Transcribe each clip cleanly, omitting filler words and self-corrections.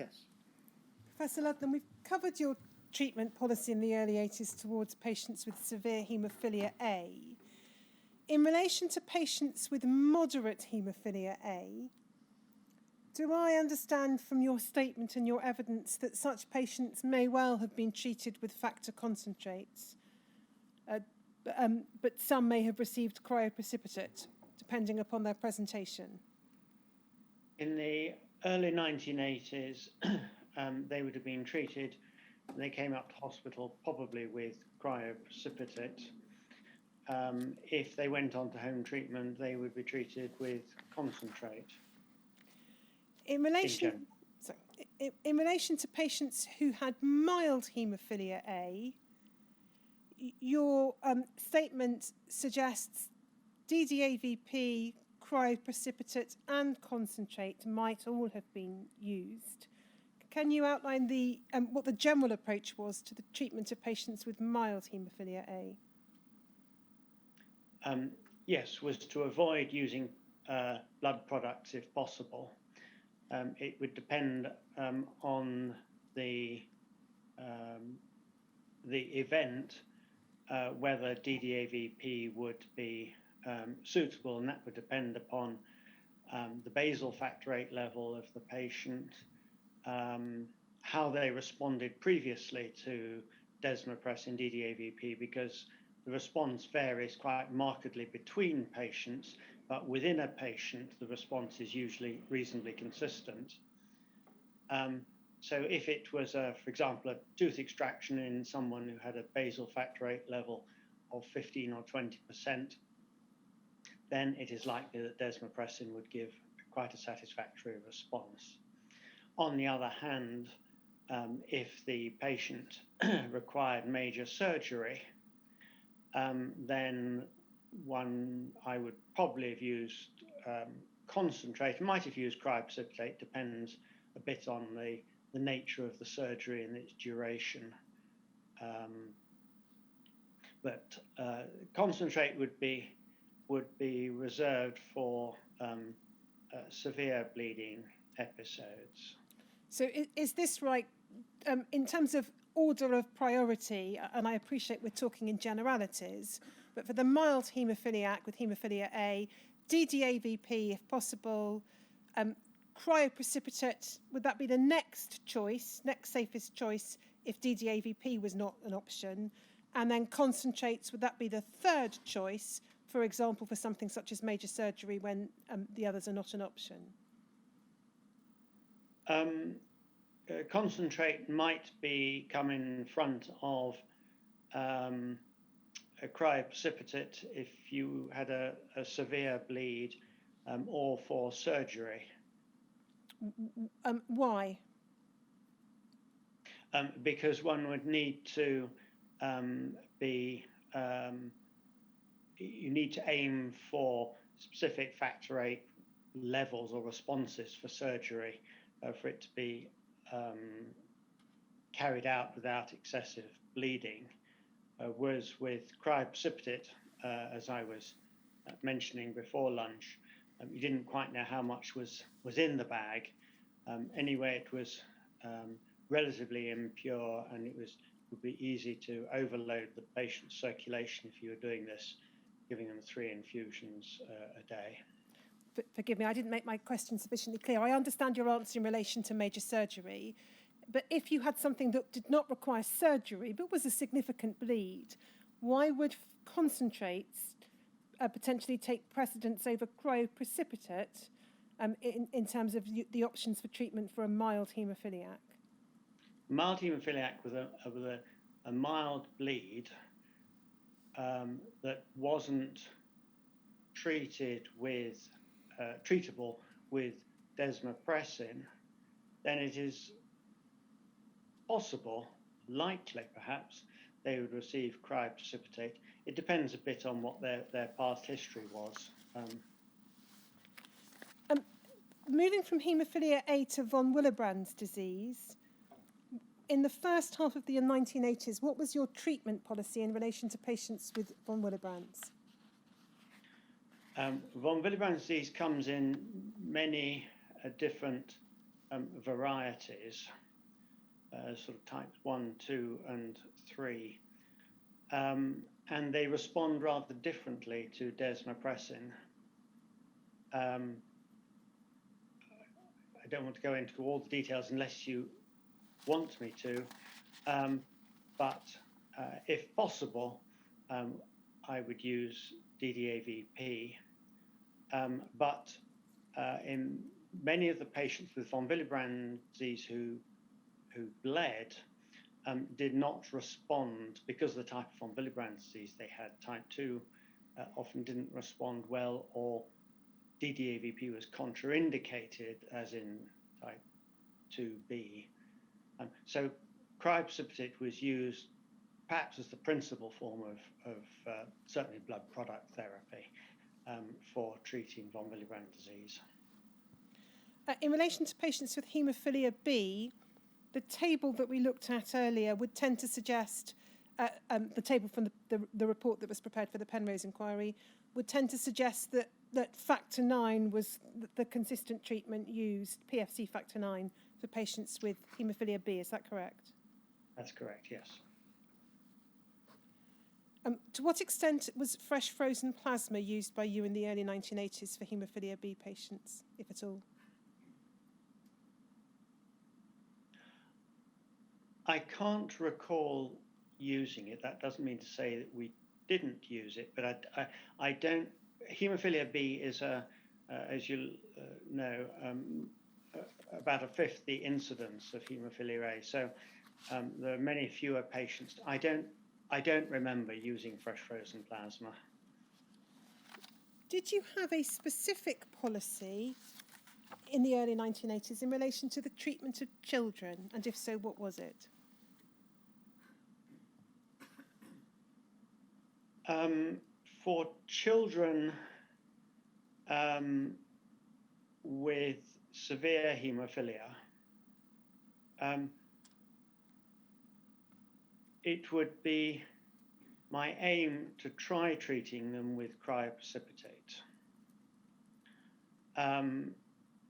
Yes. Professor Ludlam, we've covered your treatment policy in the early 80s towards patients with severe haemophilia A. In relation to patients with moderate haemophilia A, do I understand from your statement and your evidence that such patients may well have been treated with factor concentrates, but some may have received cryoprecipitate, depending upon their presentation? In the early 1980s, they would have been treated. They came up to hospital probably with cryoprecipitate. If they went on to home treatment, they would be treated with concentrate. In relation to patients who had mild haemophilia A, your statement suggests DDAVP, cryoprecipitate and concentrate might all have been used. Can you outline what the general approach was to the treatment of patients with mild haemophilia A? Yes, was to avoid using blood products if possible. It would depend on the event whether DDAVP would be suitable, and that would depend upon the basal factor VIII level of the patient, how they responded previously to desmopressin DDAVP, because the response varies quite markedly between patients, but within a patient, the response is usually reasonably consistent. So if it was, for example, a tooth extraction in someone who had a basal factor VIII level of 15 or 20%, then it is likely that desmopressin would give quite a satisfactory response. On the other hand, if the patient required major surgery, then I would probably have used concentrate. Might have used cryoprecipitate, depends a bit on the nature of the surgery and its duration. But concentrate would be reserved for severe bleeding episodes. So is this right in terms of order of priority? And I appreciate we're talking in generalities, but for the mild haemophiliac with haemophilia A, DDAVP if possible, cryoprecipitate, would that be the next safest choice if DDAVP was not an option? And then concentrates, would that be the third choice, for example, for something such as major surgery when the others are not an option? Concentrate might come in front of a cryoprecipitate if you had a severe bleed or for surgery. Why? Because one would need to you need to aim for specific factor VIII levels or responses for surgery for it to be carried out without excessive bleeding. Whereas with cryoprecipitate, as I was mentioning before lunch, you didn't quite know how much was in the bag. Anyway, it was relatively impure, and it would be easy to overload the patient's circulation if you were doing this, giving them 3 infusions a day. Forgive me, I didn't make my question sufficiently clear. I understand your answer in relation to major surgery, but if you had something that did not require surgery but was a significant bleed, why would concentrates potentially take precedence over cryoprecipitate in terms of the options for treatment for a mild haemophiliac? Mild haemophiliac with a mild bleed that wasn't treatable with desmopressin, then it is possible, likely perhaps, they would receive cryoprecipitate. It depends a bit on what their past history was. Moving from haemophilia A to von Willebrands disease, in the first half of the 1980s, what was your treatment policy in relation to patients with von Willebrands? Von Willebrands disease comes in many different varieties, sort of types 1, 2, and 3, and they respond rather differently to desmopressin. I don't want to go into all the details unless you want me to, but if possible, I would use DDAVP, but in many of the patients with von Willebrand disease who bled, did not respond because of the type of von Willebrand disease they had. Type 2 often didn't respond well, or DDAVP was contraindicated, as in type 2B. So cryoprecipitate was used perhaps as the principal form of certainly blood product therapy for treating von Willebrand disease. In relation to patients with haemophilia B, the table that we looked at earlier would tend to suggest, the table from the report that was prepared for the Penrose inquiry, would tend to suggest that factor 9 was the consistent treatment used, PFC factor 9, for patients with haemophilia B. Is that correct? That's correct, yes. To what extent was fresh frozen plasma used by you in the early 1980s for haemophilia B patients, if at all? I can't recall using it. That doesn't mean to say that we didn't use it, but I don't. Haemophilia B is as you know, about a fifth the incidence of haemophilia A. So there are many fewer patients. I don't remember using fresh frozen plasma. Did you have a specific policy in the early 1980s in relation to the treatment of children, and if so, what was it? For children with severe haemophilia, it would be my aim to try treating them with cryoprecipitate.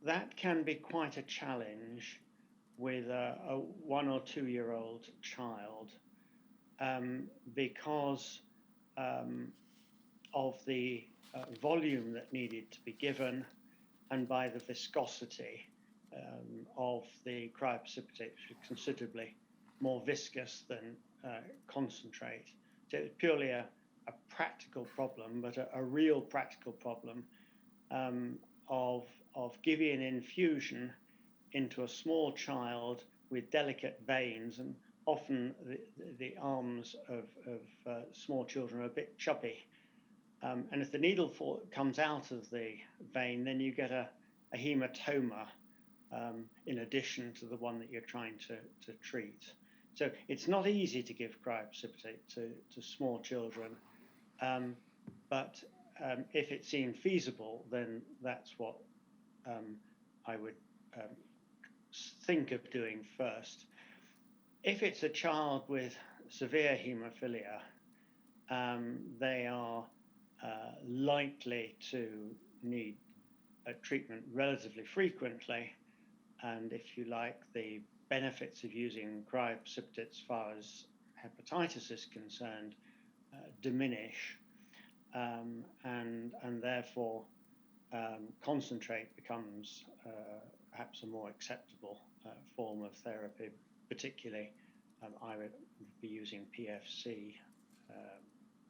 That can be quite a challenge with a 1 or 2 year old child because of the volume that needed to be given, and by the viscosity of the cryoprecipitate, which is considerably more viscous than concentrate. So it's purely a practical problem, but a real practical problem of giving an infusion into a small child with delicate veins, and often the arms of small children are a bit chubby. And if the needle comes out of the vein, then you get a hematoma in addition to the one that you're trying to treat. So it's not easy to give cryoprecipitate to small children, but if it seemed feasible, then that's what I would think of doing first. If it's a child with severe haemophilia, they are likely to need a treatment relatively frequently, and if you like, the benefits of using cryoprecipitate as far as hepatitis is concerned diminish, and therefore concentrate becomes perhaps a more acceptable form of therapy. Particularly, I would be using PFC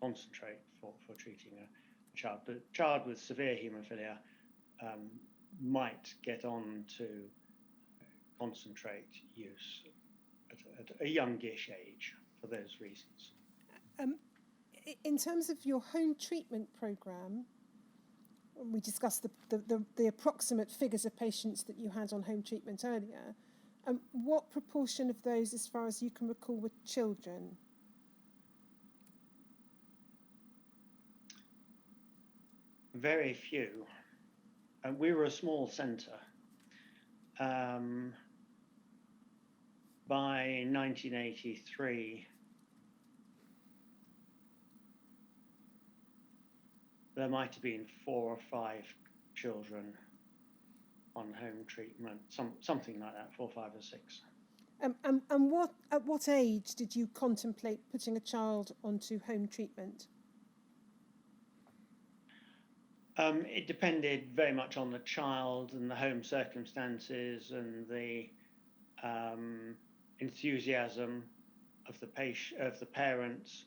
concentrate for treating a child. But a child with severe haemophilia might get on to concentrate use at a youngish age for those reasons. In terms of your home treatment programme, we discussed the approximate figures of patients that you had on home treatment earlier. What proportion of those, as far as you can recall, were children? Very few. We were a small centre. By 1983, there might have been 4 or 5 children on home treatment, something like that, 4, 5, or 6. And at what age did you contemplate putting a child onto home treatment? It depended very much on the child and the home circumstances and the enthusiasm of the parents,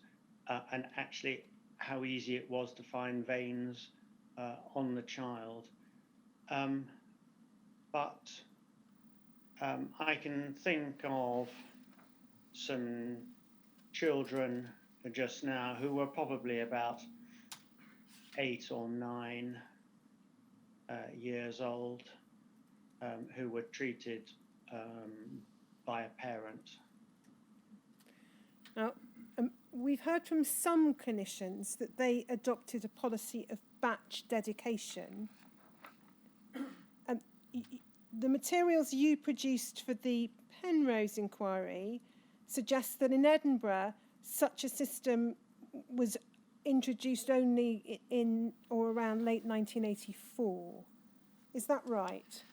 and actually how easy it was to find veins on the child. But I can think of some children just now who were probably about 8 or 9 years old, who were treated by a parent. Now, we've heard from some clinicians that they adopted a policy of batch dedication. The materials you produced for the Penrose inquiry suggest that in Edinburgh, such a system was introduced only in or around late 1984. Is that right?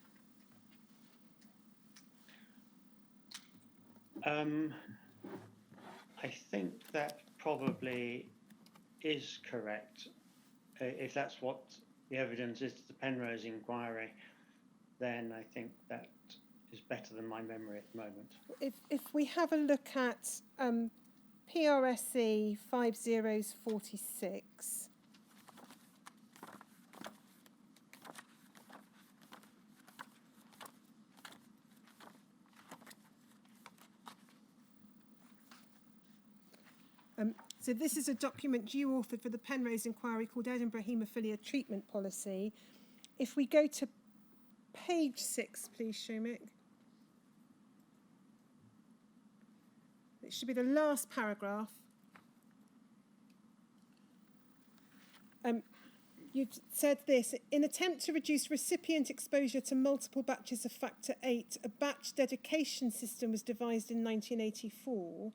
I think that probably is correct. If that's what the evidence is to the Penrose inquiry, then I think that is better than my memory at the moment. If we have a look at PRSE 5046, so this is a document you authored for the Penrose inquiry called Edinburgh Haemophilia Treatment Policy. If we go to page 6, please, Shomik. It should be the last paragraph. You've said this: in attempt to reduce recipient exposure to multiple batches of factor VIII, a batch dedication system was devised in 1984.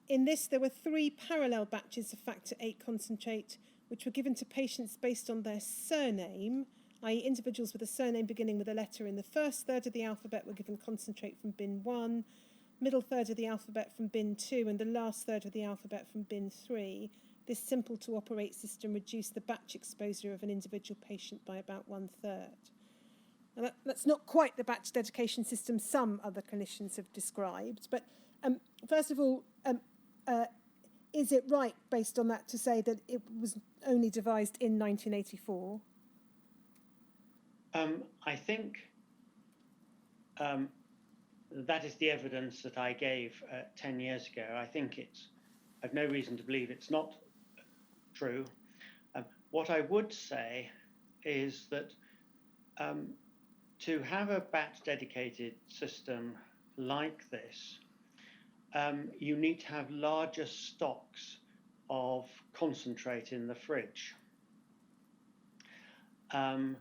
In this, there were 3 parallel batches of factor VIII concentrate, which were given to patients based on their surname, i.e. individuals with a surname beginning with a letter in the first third of the alphabet were given concentrate from bin 1, middle third of the alphabet from bin 2, and the last third of the alphabet from bin 3. This simple-to-operate system reduced the batch exposure of an individual patient by about 1/3. Now that's not quite the batch dedication system some other clinicians have described, but first of all, is it right, based on that, to say that it was only devised in 1984? I think that is the evidence that I gave 10 years ago. I think I've no reason to believe it's not true. What I would say is that to have a batch dedicated system like this, you need to have larger stocks of concentrate in the fridge. And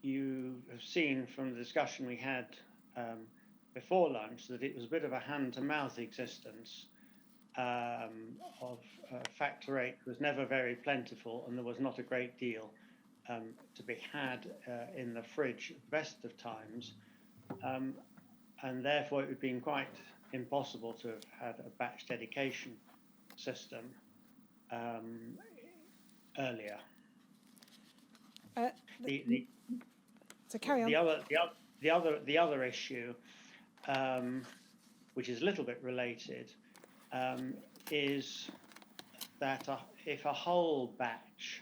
you have seen from the discussion we had before lunch that it was a bit of a hand-to-mouth existence. Of factor VIII was never very plentiful, and there was not a great deal to be had in the fridge at the best of times. And therefore it would have been quite impossible to have had a batch dedication system earlier. So carry on. The other issue, which is a little bit related, is that if a whole batch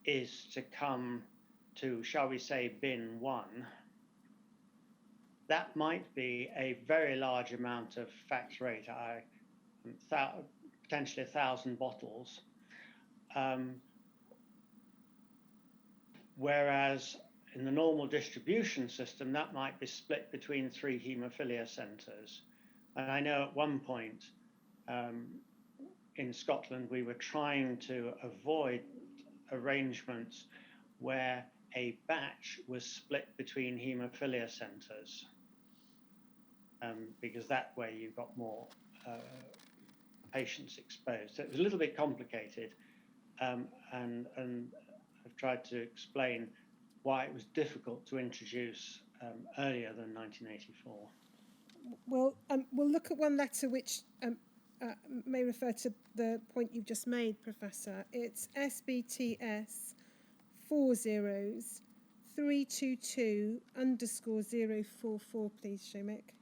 is to come to, shall we say, bin 1, that might be a very large amount of factor VIII, potentially 1,000 bottles. Whereas in the normal distribution system, that might be split between 3 haemophilia centres. And I know at one point in Scotland, we were trying to avoid arrangements where a batch was split between haemophilia centres, because that way you got more patients exposed. So it was a little bit complicated, and I've tried to explain why it was difficult to introduce earlier than 1984. Well, we'll look at one letter which may refer to the point you've just made, Professor. It's SBTS 40322_044, please, Shomik.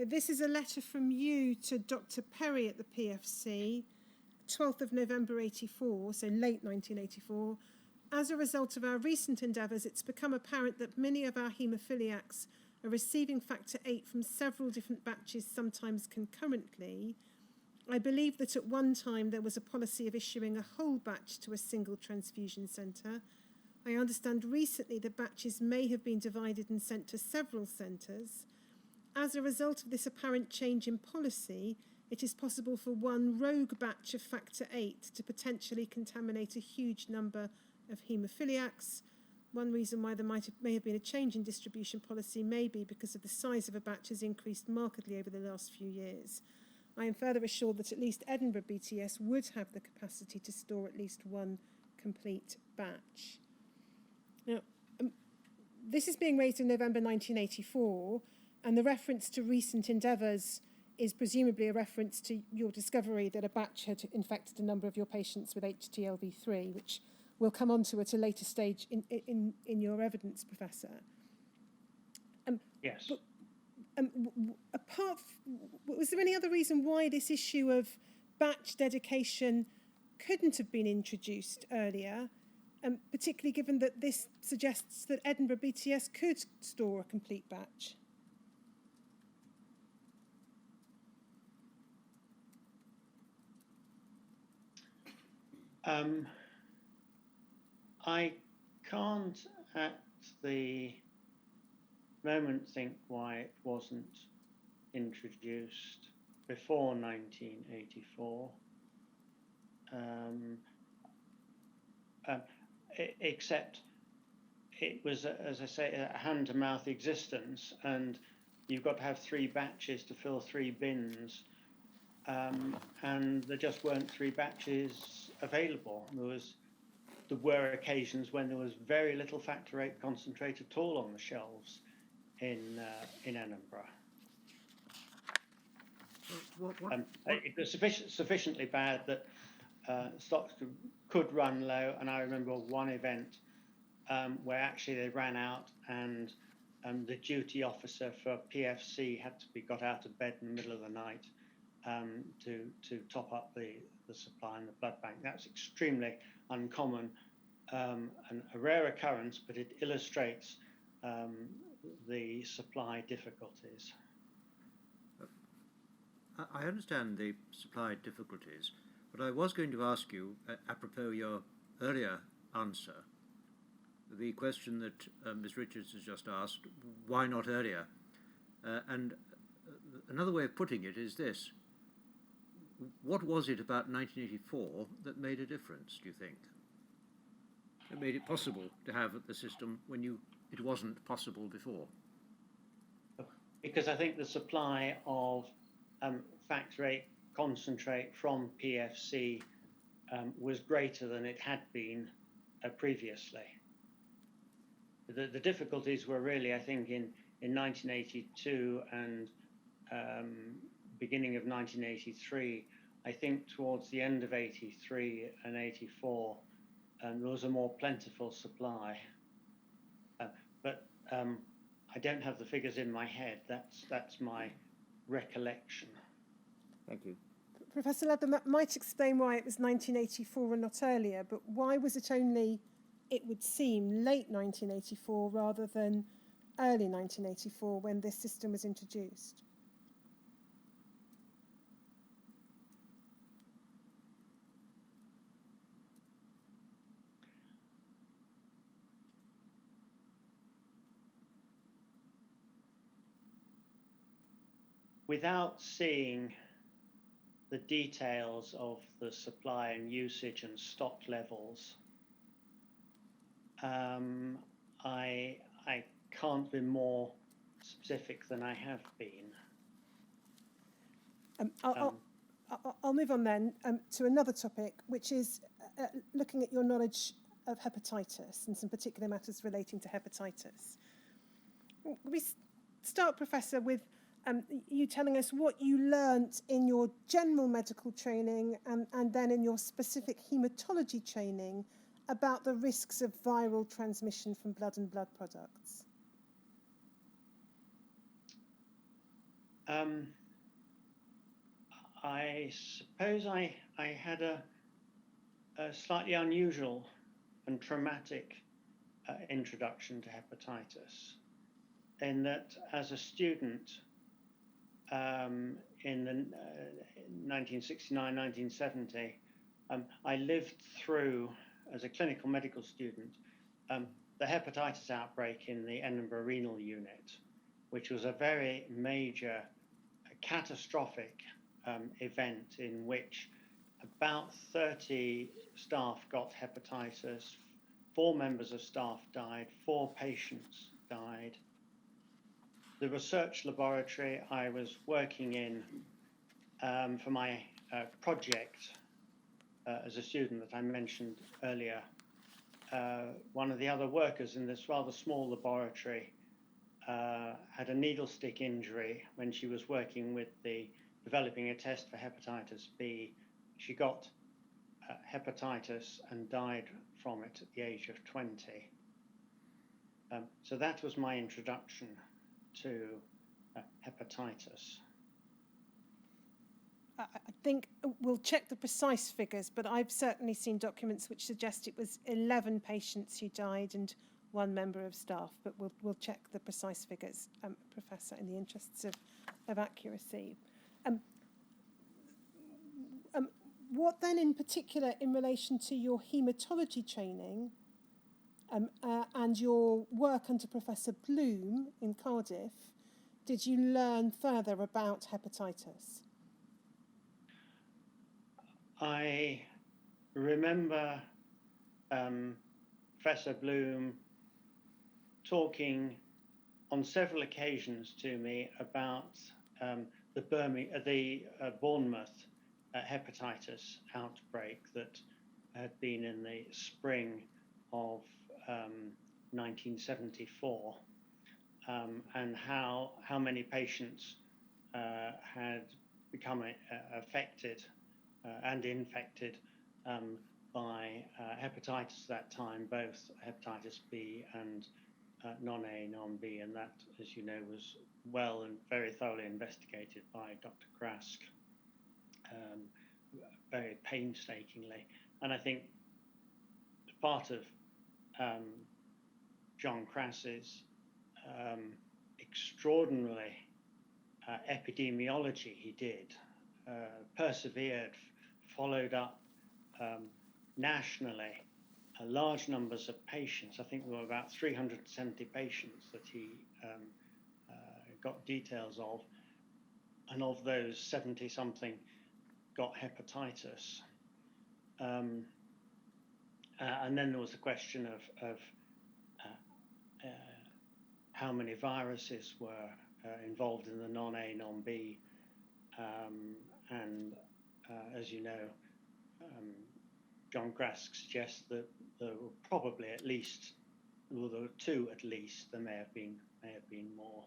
This is a letter from you to Dr. Perry at the PFC, 12th of November 84, so late 1984. As a result of our recent endeavours, it's become apparent that many of our haemophiliacs are receiving factor VIII from several different batches, sometimes concurrently. I believe that at one time there was a policy of issuing a whole batch to a single transfusion centre. I understand recently the batches may have been divided and sent to several centres. As a result of this apparent change in policy, it is possible for one rogue batch of factor VIII to potentially contaminate a huge number of haemophiliacs. One reason why there may have been a change in distribution policy may be because of the size of a batch has increased markedly over the last few years. I am further assured that at least Edinburgh BTS would have the capacity to store at least one complete batch. Now, this is being raised in November 1984, and the reference to recent endeavours is presumably a reference to your discovery that a batch had infected a number of your patients with HTLV3, which we'll come on to at a later stage in your evidence, Professor. Yes. But, was there any other reason why this issue of batch dedication couldn't have been introduced earlier, particularly given that this suggests that Edinburgh BTS could store a complete batch? I can't at the moment think why it wasn't introduced before 1984, except it was, as I say, a hand-to-mouth existence, and you've got to have 3 batches to fill 3 bins, and there just weren't 3 batches available. There were occasions when there was very little factor VIII concentrate at all on the shelves in Edinburgh. It was sufficiently bad that stocks could run low, and I remember one event where actually they ran out, and the duty officer for PFC had to be got out of bed in the middle of the night to top up the supply in the blood bank. That's extremely uncommon and a rare occurrence, but it illustrates the supply difficulties. I understand the supply difficulties, but I was going to ask you, apropos your earlier answer, the question that Ms. Richards has just asked, why not earlier? And another way of putting it is this: what was it about 1984 that made a difference, do you think? That made it possible to have the system when it wasn't possible before? Because I think the supply of factor VIII concentrate from PFC was greater than it had been previously. The difficulties were really, I think, in 1982 and beginning of 1983. I think towards the end of 83 and 84, there was a more plentiful supply. But I don't have the figures in my head. That's my recollection. Thank you. Professor Ludlam, that might explain why it was 1984 and not earlier, but why was it only, it would seem, late 1984 rather than early 1984 when this system was introduced? Without seeing the details of the supply and usage and stock levels, I can't be more specific than I have been. I'll move on then to another topic, which is looking at your knowledge of hepatitis and some particular matters relating to hepatitis. We start, Professor, with you telling us what you learnt in your general medical training and then in your specific haematology training about the risks of viral transmission from blood and blood products. I suppose I had a slightly unusual and traumatic introduction to hepatitis, in that as a student in the 1969, 1970, I lived through, as a clinical medical student, the hepatitis outbreak in the Edinburgh Renal Unit, which was a very major, catastrophic event in which about 30 staff got hepatitis, 4 members of staff died, 4 patients died. The research laboratory I was working in for my project as a student that I mentioned earlier, one of the other workers in this rather small laboratory had a needle stick injury when she was working with developing a test for hepatitis B. She got hepatitis and died from it at the age of 20. So that was my introduction to hepatitis. I think we'll check the precise figures, but I've certainly seen documents which suggest it was 11 patients who died and 1 member of staff, but we'll check the precise figures, Professor, in the interests of accuracy. What then in particular in relation to your haematology training and your work under Professor Bloom in Cardiff, did you learn further about hepatitis? I remember Professor Bloom talking on several occasions to me about the Bournemouth hepatitis outbreak that had been in the spring of 1974, and how many patients had become affected and infected by hepatitis at that time, both hepatitis B and non-A, non-B, and that, as you know, was well and very thoroughly investigated by Dr. Krask, very painstakingly. And I think part of John Krask's extraordinary epidemiology he did, persevered, followed up nationally large numbers of patients. I think there were about 370 patients that he got details of, and of those 70-something got hepatitis. And then there was the question of how many viruses were involved in the non-A, non-B, and as you know, John Krask suggests that there were probably at least, well, there were 2 at least. There may have been more.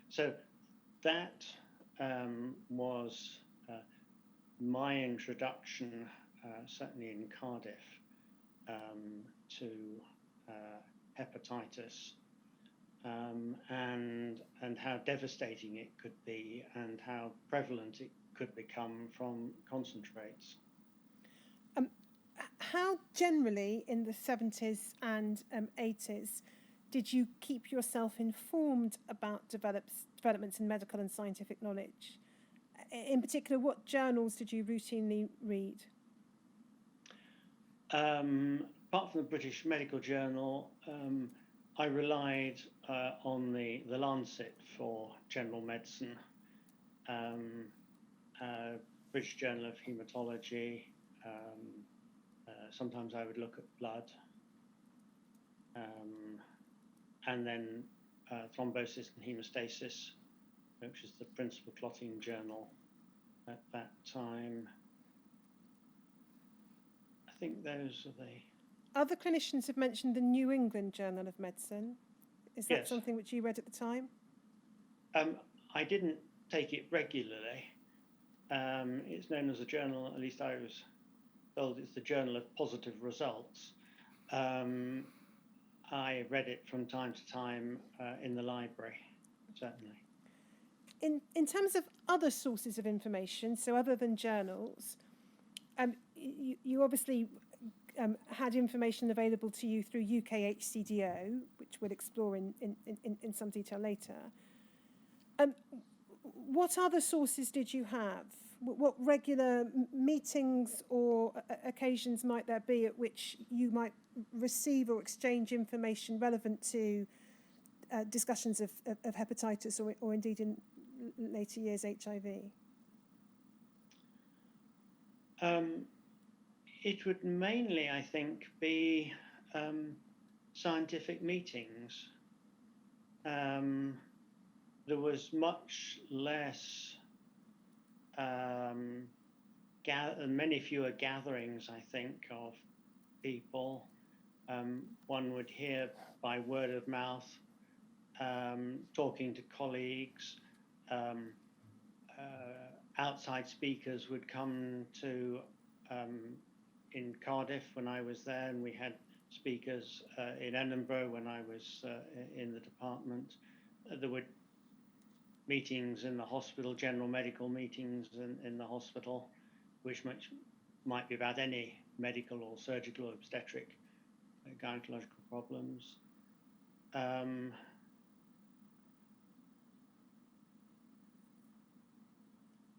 So that was my introduction, certainly in Cardiff, to hepatitis, and how devastating it could be, and how prevalent it could become from concentrates. How generally in the 70s and 80s did you keep yourself informed about developments in medical and scientific knowledge? In particular, what journals did you routinely read? Apart from the British Medical Journal, I relied on the Lancet for general medicine, British Journal of Haematology. Sometimes I would look at blood, and then Thrombosis and Hemostasis, which is the principal clotting journal. at that time. I think those are the... Other clinicians have mentioned the New England Journal of Medicine. Is that Yes. something which you read at the time? I didn't take it regularly. It's known as a journal, at least I was told it's the Journal of Positive Results. I read it from time to time in the library, certainly. In terms of other sources of information, so other than journals, you obviously had information available to you through UKHCDO, which we'll explore in some detail later. What other sources did you have? What regular meetings or occasions might there be at which you might receive or exchange information relevant to discussions of hepatitis or indeed in later years HIV? It would mainly, I think, be scientific meetings. There was much less, many fewer gatherings, I think, of people. One would hear by word of mouth, talking to colleagues. Outside speakers would come to, in Cardiff when I was there, and we had speakers in Edinburgh when I was in the department. There were meetings in the hospital, general medical meetings in the hospital, which might be about any medical or surgical or obstetric gynecological problems.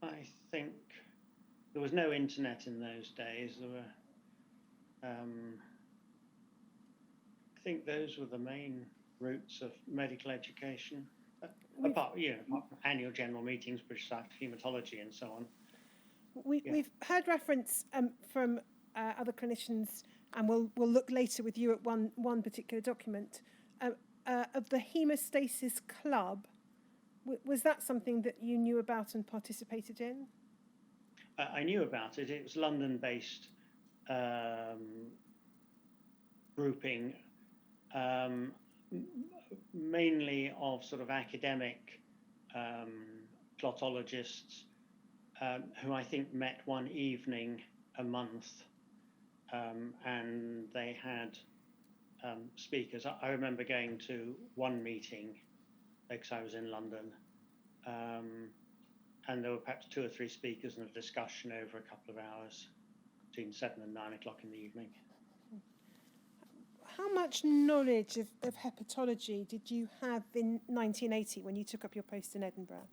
I think there was no internet in those days. There were, I think those were the main routes of medical education. Apart from annual general meetings, British Society of Haematology, and so on. We've heard reference from other clinicians, and we'll look later with you at one particular document of the Hemostasis Club. Was that something that you knew about and participated in? I knew about it. It was London-based grouping. Mainly of sort of academic clotologists who I think met one evening a month, and they had speakers. I remember going to one meeting because I was in London, and there were perhaps 2 or 3 speakers and a discussion over a couple of hours between 7 and 9 o'clock in the evening. How much knowledge of hepatology did you have in 1980 when you took up your post in Edinburgh?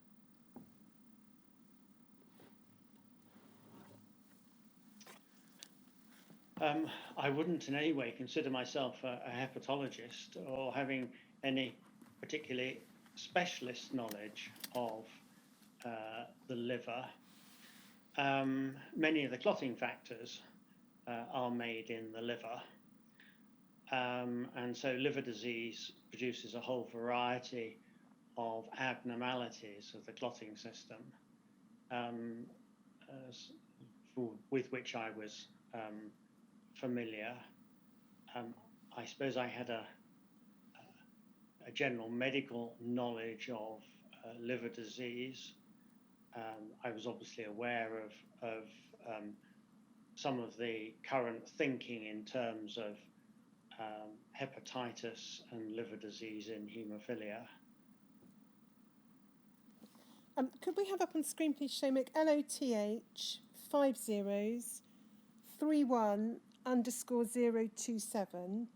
I wouldn't in any way consider myself a hepatologist or having any particularly specialist knowledge of the liver. Many of the clotting factors are made in the liver. And so liver disease produces a whole variety of abnormalities of the clotting system, with which I was familiar. I suppose I had a general medical knowledge of liver disease. I was obviously aware of some of the current thinking in terms of hepatitis and liver disease in haemophilia. Could we have up on screen, please, Seamus, LOTH 5031_027.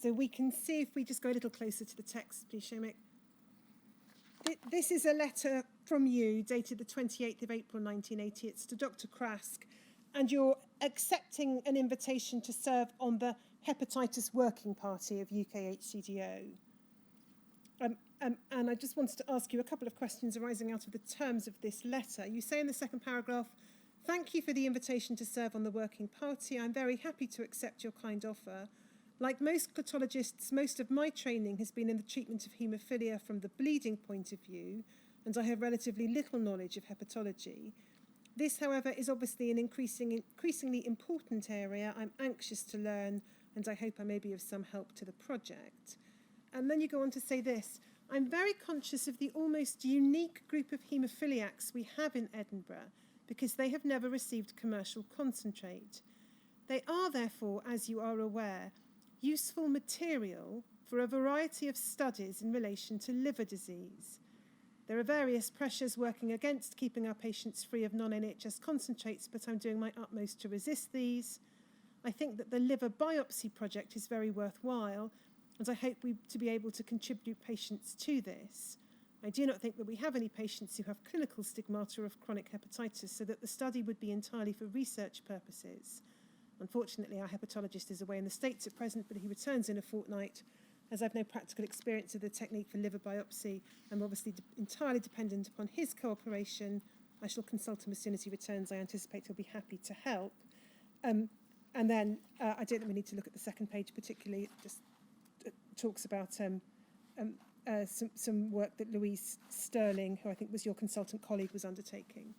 So we can see, if we just go a little closer to the text, please, Seamus. This is a letter from you dated the 28th of April 1980. It's to Dr. Krask, and you're accepting an invitation to serve on the Hepatitis Working Party of UKHCDO. And I just wanted to ask you a couple of questions arising out of the terms of this letter. You say in the second paragraph, Thank you for the invitation to serve on the Working Party. I'm very happy to accept your kind offer. Like most pathologists, most of my training has been in the treatment of haemophilia from the bleeding point of view, and I have relatively little knowledge of hepatology. This, however, is obviously an increasingly important area I'm anxious to learn, and I hope I may be of some help to the project. And then you go on to say this: I'm very conscious of the almost unique group of haemophiliacs we have in Edinburgh, because they have never received commercial concentrate. They are, therefore, as you are aware, useful material for a variety of studies in relation to liver disease. There are various pressures working against keeping our patients free of non-NHS concentrates, but I'm doing my utmost to resist these. I think that the liver biopsy project is very worthwhile, and I hope to be able to contribute patients to this. I do not think that we have any patients who have clinical stigmata of chronic hepatitis, so that the study would be entirely for research purposes. Unfortunately, our hepatologist is away in the States at present, but he returns in a fortnight. As I've no practical experience of the technique for liver biopsy, I'm obviously entirely dependent upon his cooperation. I shall consult him as soon as he returns. I anticipate he'll be happy to help. And then I don't think we need to look at the second page particularly. It just talks about some work that Louise Sterling, who I think was your consultant colleague, was undertaking.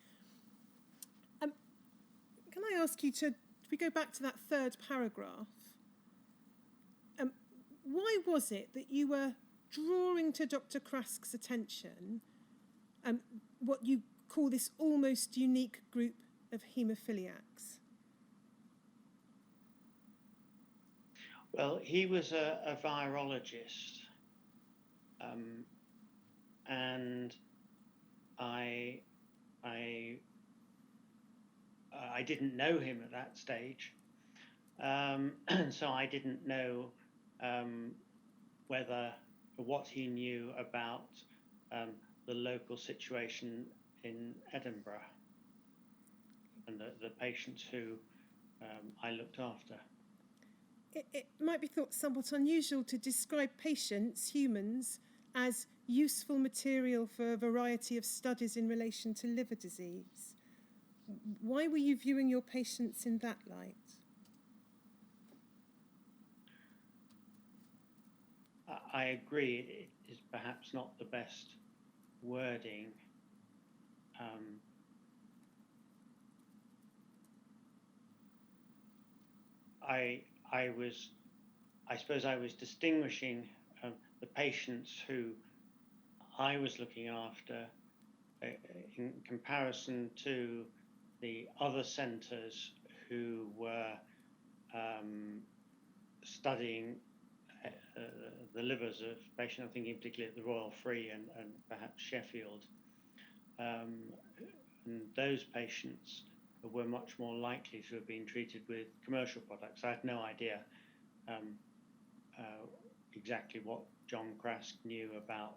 Can I ask you to, if we go back to that third paragraph, why was it that you were drawing to Dr. Krask's attention what you call this almost unique group of haemophiliacs? Well, he was a virologist, and I didn't know him at that stage, so I didn't know what he knew about the local situation in Edinburgh and the patients who I looked after. It might be thought somewhat unusual to describe patients, humans, as useful material for a variety of studies in relation to liver disease. Why were you viewing your patients in that light? I agree, it is perhaps not the best wording. I suppose I was distinguishing the patients who I was looking after in comparison to the other centres who were studying the livers of patients. I'm thinking particularly at the Royal Free and perhaps Sheffield. And those patients were much more likely to have been treated with commercial products. I had no idea exactly what John Krask knew about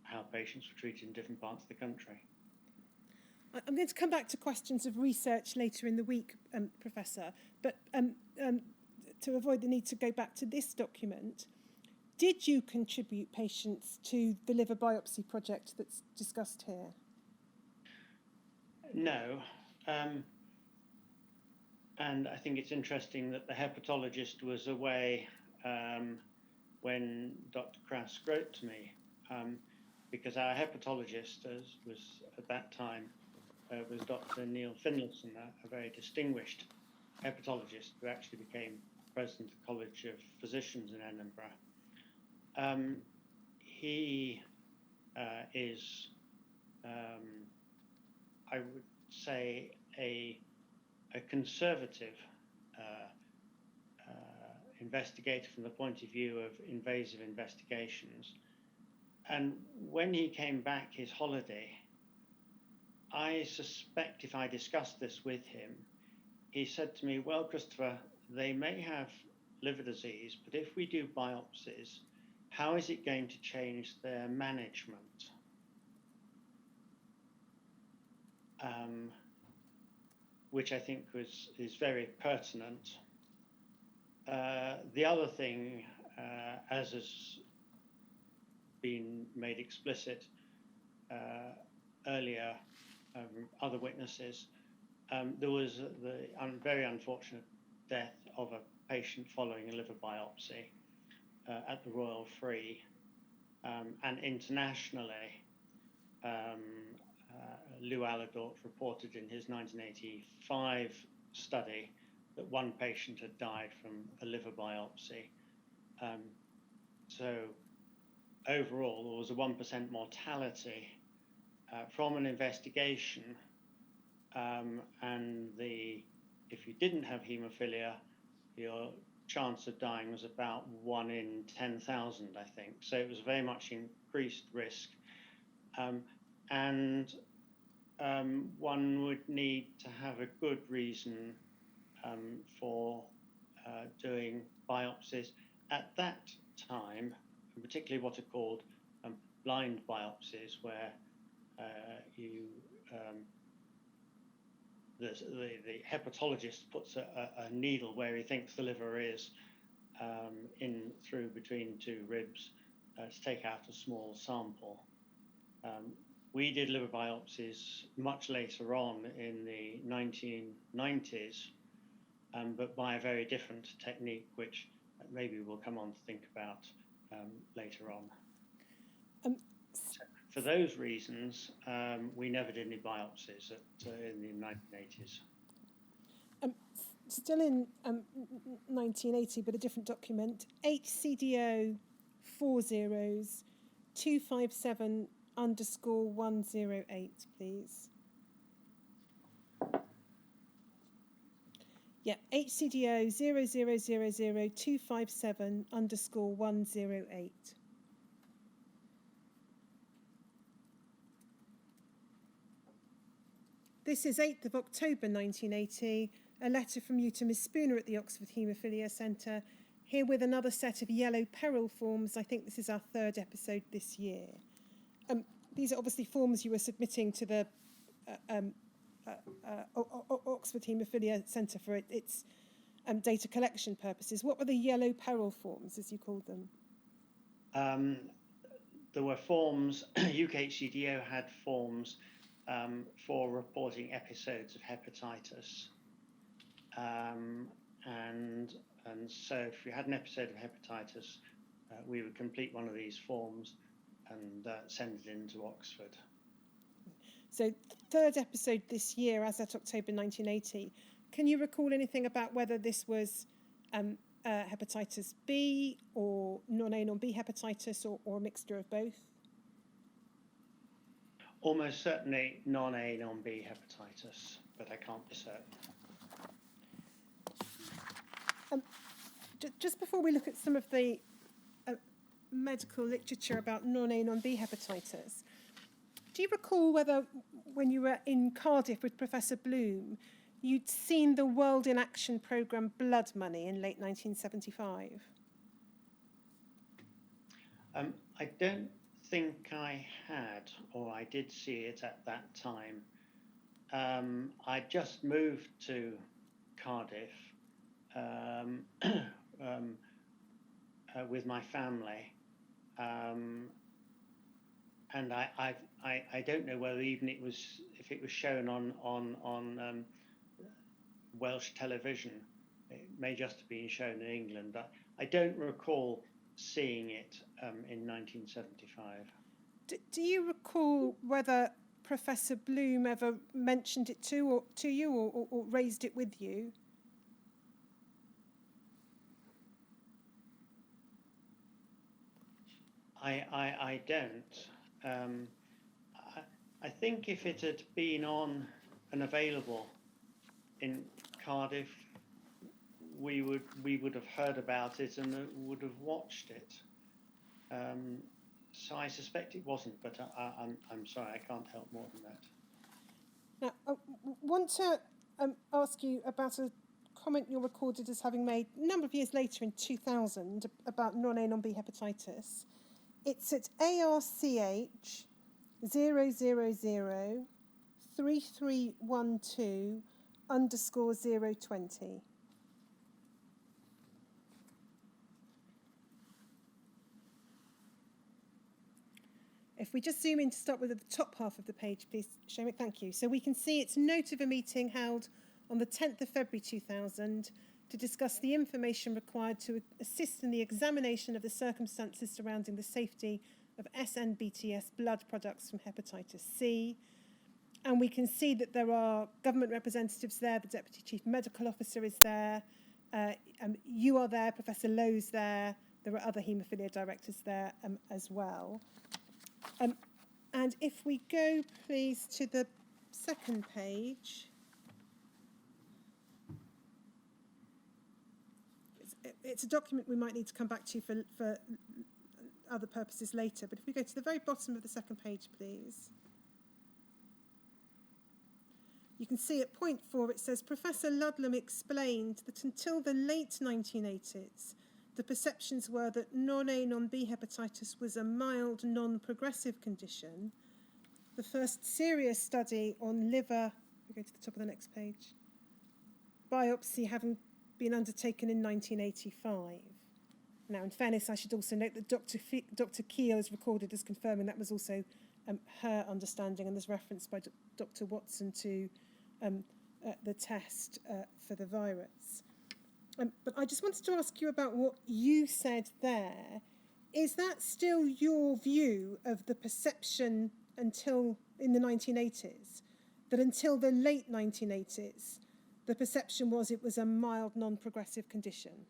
how patients were treated in different parts of the country. I'm going to come back to questions of research later in the week, Professor, but to avoid the need to go back to this document, did you contribute patients to the liver biopsy project that's discussed here? No, and I think it's interesting that the hepatologist was away when Dr. Krask wrote to me, because our hepatologist was at that time was Dr. Neil Finlayson, a very distinguished hepatologist who actually became president of the College of Physicians in Edinburgh. He is, I would say, a conservative investigator from the point of view of invasive investigations. And when he came back his holiday, I suspect if I discussed this with him, he said to me, well, Christopher, they may have liver disease, but if we do biopsies, how is it going to change their management? Which I think is very pertinent. The other thing, as has been made explicit earlier, other witnesses, there was the very unfortunate death of a patient following a liver biopsy at the Royal Free, and internationally, Lou Aladort reported in his 1985 study that one patient had died from a liver biopsy. So overall, there was a 1% mortality from an investigation, and if you didn't have haemophilia, your chance of dying was about 1 in 10,000, I think. So it was very much increased risk. One would need to have a good reason for doing biopsies at that time, and particularly what are called blind biopsies, where the hepatologist puts a needle where he thinks the liver is in through between two ribs to take out a small sample. We did liver biopsies much later on in the 1990s, but by a very different technique, which maybe we'll come on to think about later on. So for those reasons, we never did any biopsies in the 1980s. Still in 1980, but a different document, HCDO 40-257_108, please. Yeah, HCDO 00000257_108. This is 8th of October 1980, a letter from you to Miss Spooner at the Oxford Haemophilia Centre, here with another set of yellow peril forms. I think this is our 3rd episode this year. These are obviously forms you were submitting to the Oxford Haemophilia Centre for its data collection purposes. What were the yellow peril forms, as you called them? There were forms, UKHCDO had forms for reporting episodes of hepatitis. And so if you had an episode of hepatitis, we would complete one of these forms and send it into Oxford. So 3rd episode this year, as at October 1980. Can you recall anything about whether this was hepatitis B or non-A, non-B hepatitis, or a mixture of both? Almost certainly non-A, non-B hepatitis, but I can't be certain. Just before we look at some of the medical literature about non-A, non-B hepatitis, do you recall whether, when you were in Cardiff with Professor Bloom, you'd seen the World in Action programme Blood Money in late 1975? I don't think I had, or I did see it at that time. I just moved to Cardiff with my family, and I don't know whether even if it was shown on Welsh television. It may just have been shown in England. I don't recall seeing it in 1975. Do you recall whether Professor Bloom ever mentioned it to you or raised it with you? I don't. I think if it had been on and available in Cardiff, we would have heard about it and would have watched it. So I suspect it wasn't, but I'm sorry, I can't help more than that. Now, I want to ask you about a comment you're recorded as having made a number of years later in 2000 about non-A, non-B hepatitis. It's at ARCH 0003312_020. If we just zoom in to start with the top half of the page, please, Seamus, thank you. So we can see it's note of a meeting held on the 10th of February 2000 to discuss the information required to assist in the examination of the circumstances surrounding the safety of SNBTS blood products from hepatitis C. And we can see that there are government representatives there, the Deputy Chief Medical Officer is there, you are there, Professor Lowe's there, there are other haemophilia directors there as well. And if we go, please, to the second page. It's a document we might need to come back to for other purposes later, but if we go to the very bottom of the second page, please. You can see at point 4, it says, Professor Ludlam explained that until the late 1980s, the perceptions were that non-A, non-B hepatitis was a mild, non-progressive condition. The first serious study on liver, we go to the top of the next page, biopsy having been undertaken in 1985. Now, in fairness, I should also note that Dr. Keel is recorded as confirming that was also her understanding, and there's reference by Dr. Watson to the test for the virus. But I just wanted to ask you about what you said there. Is that still your view of the perception until in the 1980s, that until the late 1980s, the perception was it was a mild, non-progressive condition?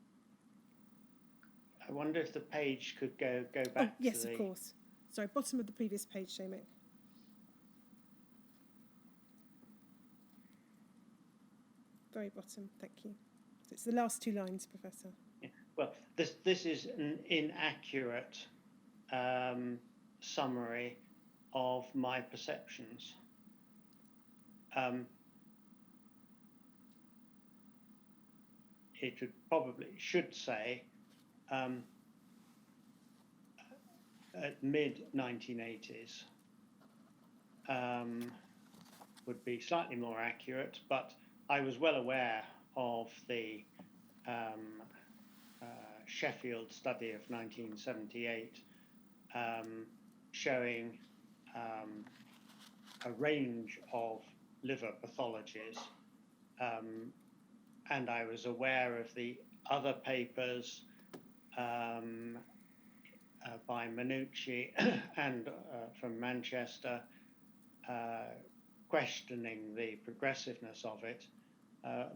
I wonder if the page could go back to yes, of course. Sorry, bottom of the previous page, Seamus. Very bottom, thank you. So it's the last 2 lines, Professor. Yeah. Well, this is an inaccurate summary of my perceptions. It should say at mid-1980s would be slightly more accurate, but I was well aware of the Sheffield study of 1978 showing a range of liver pathologies, and I was aware of the other papers by Minucci and from Manchester questioning the progressiveness of it,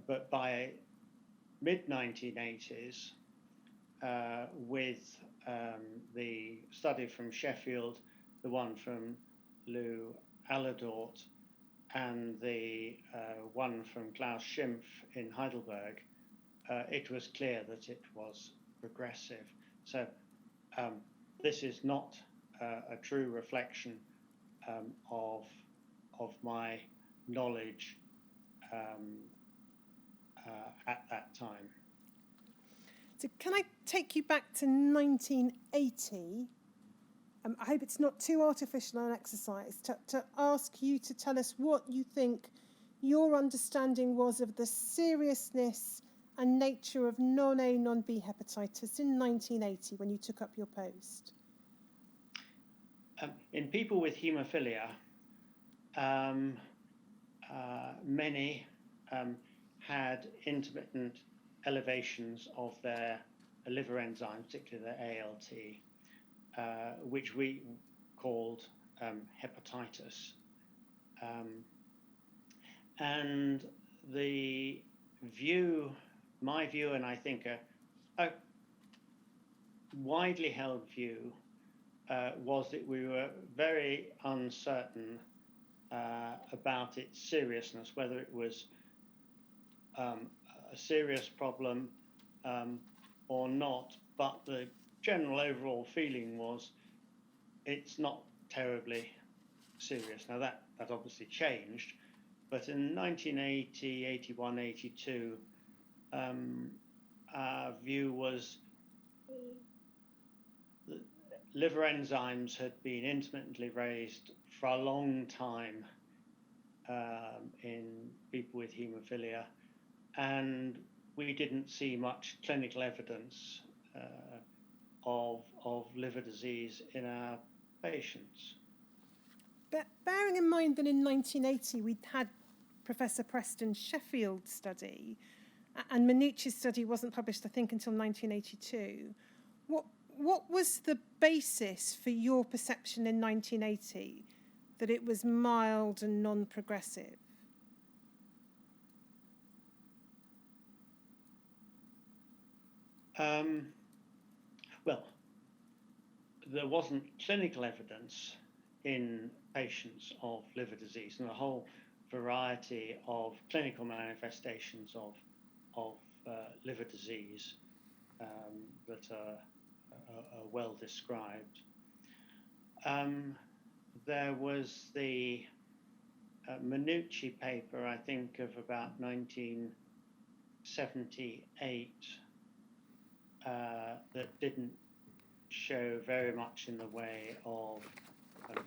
but by mid-1980s, with the study from Sheffield, the one from Lou Alladort, and the one from Klaus Schimpf in Heidelberg, it was clear that it was progressive. So this is not a true reflection of my knowledge at that time. So can I take you back to 1980? I hope it's not too artificial an exercise to ask you to tell us what you think your understanding was of the seriousness and nature of non-A, non-B hepatitis in 1980 when you took up your post. In people with haemophilia, many had intermittent elevations of their liver enzymes, particularly their ALT, which we called hepatitis. And the view, my view, and I think a widely held view, was that we were very uncertain about its seriousness, whether it was a serious problem or not, but the general overall feeling was it's not terribly serious. Now that obviously changed, but in 1980, 81, 82, our view was that liver enzymes had been intermittently raised for a long time in people with haemophilia, and we didn't see much clinical evidence of liver disease in our patients. bearing in mind that in 1980 we'd had Professor Preston's Sheffield study, and Minucci's study wasn't published, I think, until 1982. What was the basis for your perception in 1980 that it was mild and non-progressive? Well, there wasn't clinical evidence in patients of liver disease, and a whole variety of clinical manifestations of liver disease that are well described. There was the Minucci paper, I think, of about 1978 that didn't show very much in the way of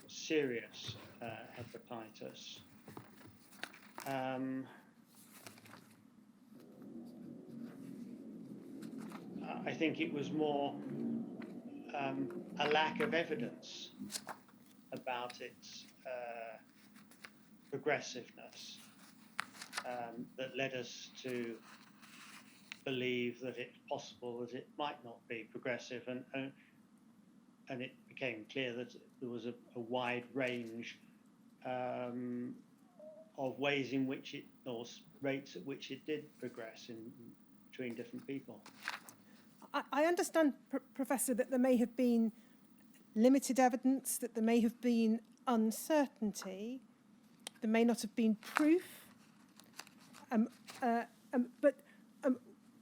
serious hepatitis. I think it was more a lack of evidence about its progressiveness that led us to believe that it's possible that it might not be progressive, and it became clear that there was a wide range of ways in which it, or rates at which it did progress between different people. I understand, Professor, that there may have been limited evidence, that there may have been uncertainty, there may not have been proof, but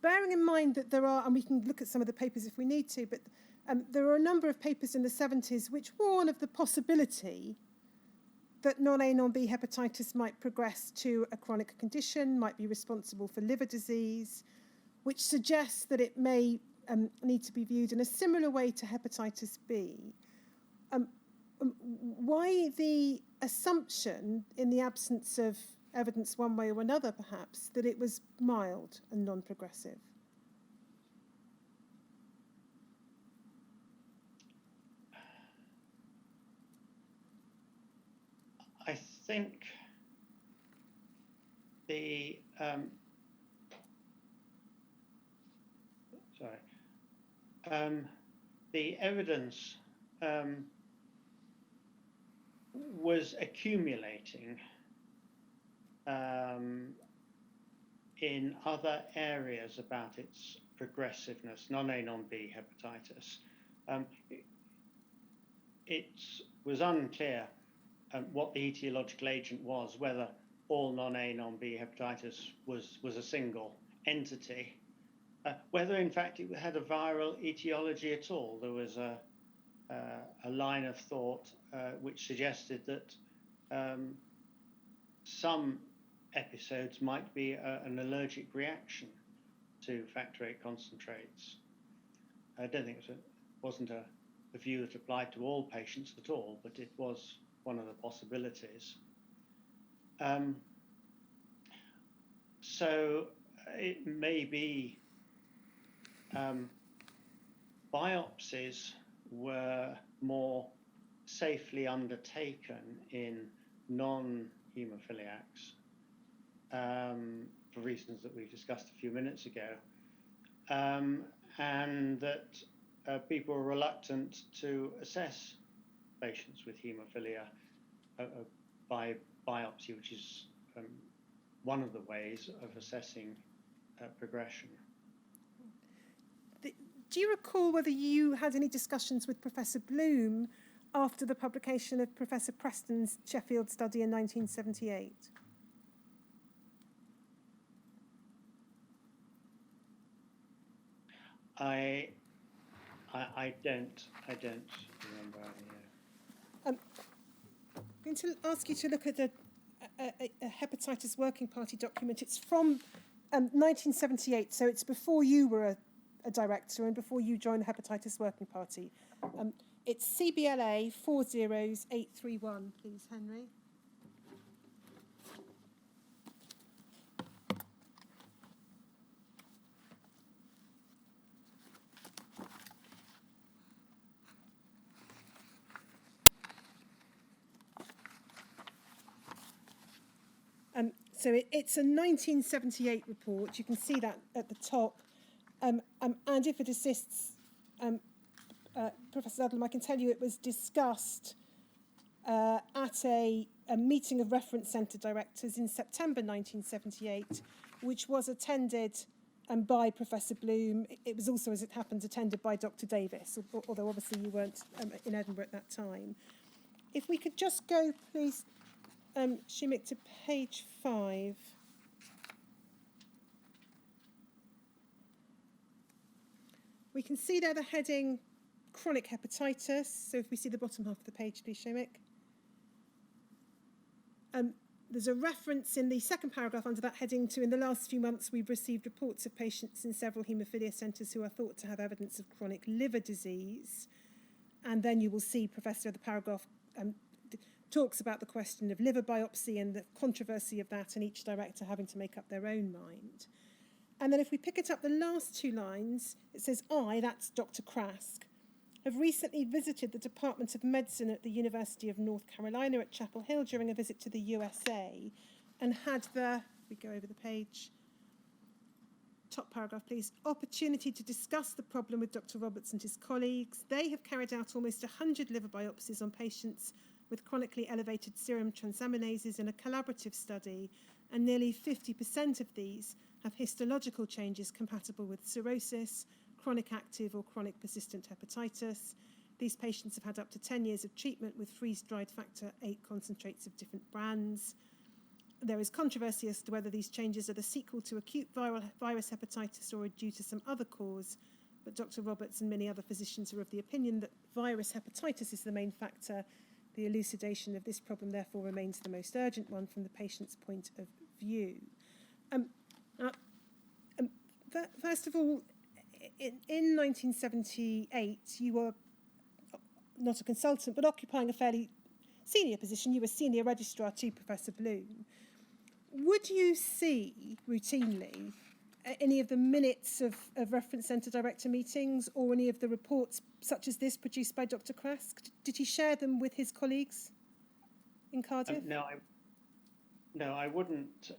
bearing in mind that there are, and we can look at some of the papers if we need to, but there are a number of papers in the 70s which warn of the possibility that non-A, non-B hepatitis might progress to a chronic condition, might be responsible for liver disease, which suggests that it may need to be viewed in a similar way to hepatitis B. Why the assumption, in the absence of evidence one way or another perhaps, that it was mild and non-progressive? I think the the evidence was accumulating in other areas about its progressiveness, non-A, non-B hepatitis. It was unclear what the etiological agent was, whether all non-A, non-B hepatitis was a single entity, whether in fact it had a viral etiology at all. There was a line of thought which suggested that some episodes might be an allergic reaction to factor VIII concentrates. I don't think it wasn't a view that applied to all patients at all, but it was one of the possibilities. So it may be biopsies were more safely undertaken in non-hemophiliacs for reasons that we discussed a few minutes ago, and that people were reluctant to assess patients with haemophilia by biopsy, which is one of the ways of assessing progression. Do you recall whether you had any discussions with Professor Bloom after the publication of Professor Preston's Sheffield study in 1978? I don't remember. I'm going to ask you to look at a Hepatitis Working Party document. It's from 1978, so it's before you were a director and before you joined the Hepatitis Working Party. It's CBLA 40831, please, Henry. So it's a 1978 report. You can see that at the top. And if it assists Professor Ludlam, I can tell you it was discussed at a meeting of reference centre directors in September 1978, which was attended by Professor Bloom. It was also, as it happens, attended by Dr. Davis, although obviously you weren't in Edinburgh at that time. If we could just go, please, Shimik, to page 5. We can see there the heading chronic hepatitis. So if we see the bottom half of the page, please, Shimik. There's a reference in the second paragraph under that heading to, in the last few months, we've received reports of patients in several haemophilia centres who are thought to have evidence of chronic liver disease. And then you will see, Professor, the paragraph talks about the question of liver biopsy and the controversy of that, and each director having to make up their own mind. And then if we pick it up the last 2 lines, it says, that's Dr. Krask, have recently visited the Department of Medicine at the University of North Carolina at Chapel Hill during a visit to the USA, and had the, we go over the page, top paragraph please, opportunity to discuss the problem with Dr. Roberts and his colleagues. They have carried out almost 100 liver biopsies on patients with chronically elevated serum transaminases in a collaborative study, and nearly 50% of these have histological changes compatible with cirrhosis, chronic active or chronic persistent hepatitis. These patients have had up to 10 years of treatment with freeze-dried factor VIII concentrates of different brands. There is controversy as to whether these changes are the sequel to acute virus hepatitis or are due to some other cause, but Dr. Roberts and many other physicians are of the opinion that virus hepatitis is the main factor. The elucidation of this problem therefore remains the most urgent one from the patient's point of view. First of all, in 1978, you were not a consultant, but occupying a fairly senior position. You were senior registrar to Professor Bloom. Would you see routinely any of the minutes of reference centre director meetings or any of the reports such as this produced by Dr. Krask? Did he share them with his colleagues in Cardiff? No, I wouldn't.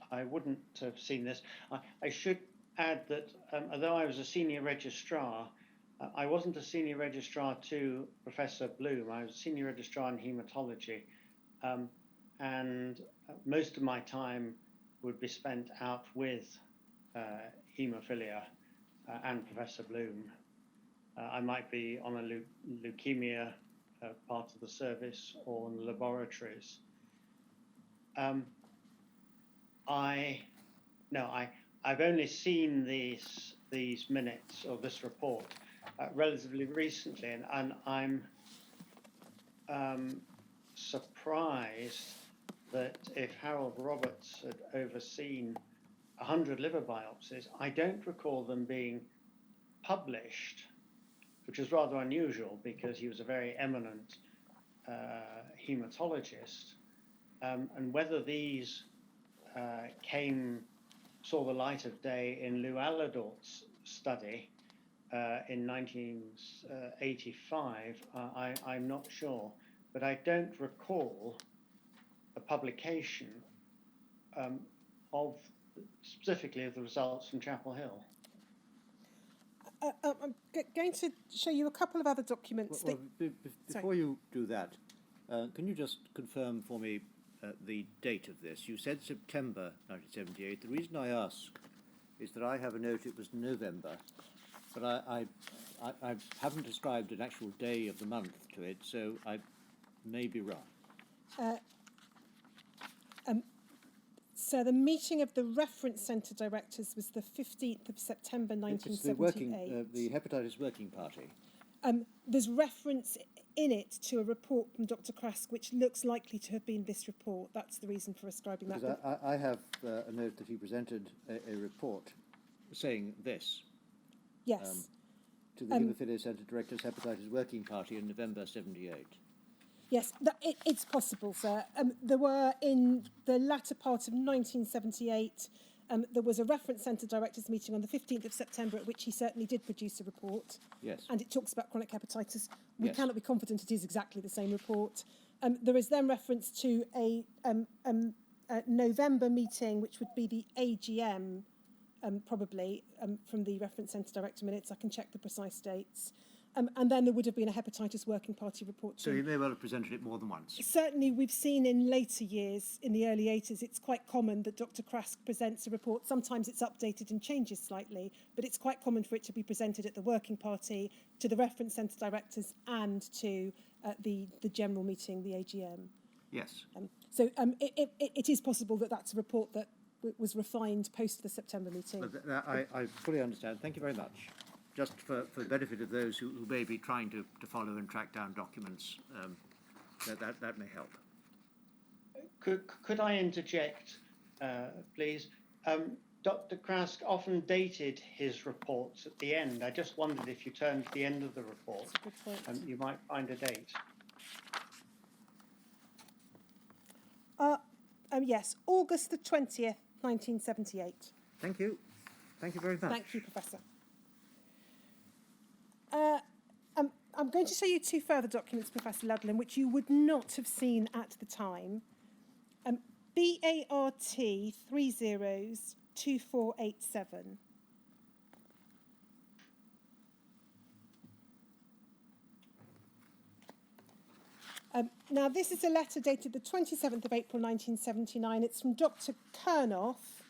I wouldn't have seen this. I should add that although I was a senior registrar, I wasn't a senior registrar to Professor Bloom. I was a senior registrar in haematology, and most of my time would be spent out with haemophilia and Professor Bloom. I might be on a leukemia part of the service or in the laboratories. I've only seen these minutes or this report relatively recently, and I'm surprised that if Harold Roberts had overseen 100 liver biopsies, I don't recall them being published, which is rather unusual because he was a very eminent hematologist, and whether these saw the light of day in Lou Alladort's study in 1985, I'm not sure, but I don't recall a publication specifically of the results from Chapel Hill. I'm going to show you a couple of other documents. Before you do that, can you just confirm for me the date of this? You said September 1978. The reason I ask is that I have a note it was November, but I haven't ascribed an actual day of the month to it, so I may be wrong. So the meeting of the reference centre directors was the 15th of September 1978. The Hepatitis Working Party. There's reference in it to a report from Dr. Krask, which looks likely to have been this report. That's the reason for ascribing that. Because I have a note that he presented a report saying this. Yes. To the Hemophiliac Centre Directors Hepatitis Working Party in November 78. Yes, it's possible, sir. There were, in the latter part of 1978, there was a reference centre directors meeting on the 15th of September at which he certainly did produce a report. Yes. And it talks about chronic hepatitis. We cannot be confident it is exactly the same report. There is then reference to a November meeting, which would be the AGM, probably, from the Reference Centre Director minutes. I can check the precise dates. And then there would have been a hepatitis working party report too. So you may well have presented it more than once. Certainly, we've seen in later years, in the early 80s, it's quite common that Dr. Krask presents a report. Sometimes it's updated and changes slightly, but it's quite common for it to be presented at the working party, to the Reference Centre Directors, and to the general meeting, the AGM. Yes. So it is possible that that's a report that was refined post the September meeting. I fully understand. Thank you very much. Just for the benefit of those who may be trying to follow and track down documents, that may help. Could I interject, please? Dr. Krask often dated his reports at the end. I just wondered if you turned to the end of the report, you might find a date. Yes, August the 20th, 1978. Thank you. Thank you very much. Thank you, Professor. I'm going to show you two further documents, Professor Ludlam, which you would not have seen at the time. BART 302487. Now, this is a letter dated the 27th of April 1979. It's from Dr. Kernoff,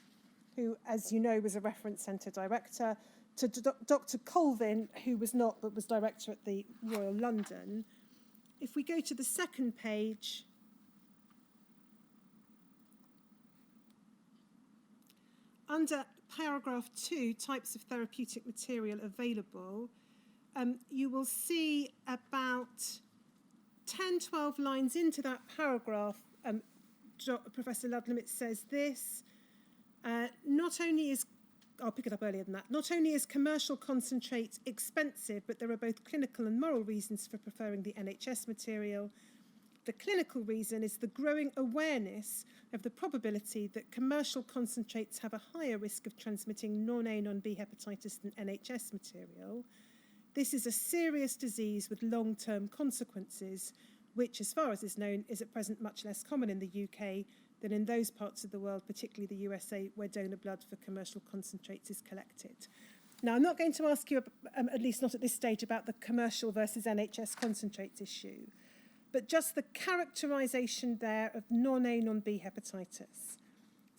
who, as you know, was a Reference Centre Director, to Dr. Colvin, who was not, but was Director at the Royal London. If we go to the second page, under paragraph 2, types of therapeutic material available, you will see about 10, 12 lines into that paragraph, Professor Ludlam, it says this, not only is, I'll pick it up earlier than that, not only is commercial concentrate expensive, but there are both clinical and moral reasons for preferring the NHS material. The clinical reason is the growing awareness of the probability that commercial concentrates have a higher risk of transmitting non-A, non-B hepatitis than NHS material. This is a serious disease with long-term consequences, which, as far as is known, is at present much less common in the UK than in those parts of the world, particularly the USA, where donor blood for commercial concentrates is collected. Now, I'm not going to ask you, at least not at this stage, about the commercial versus NHS concentrates issue, but just the characterisation there of non-A, non-B hepatitis.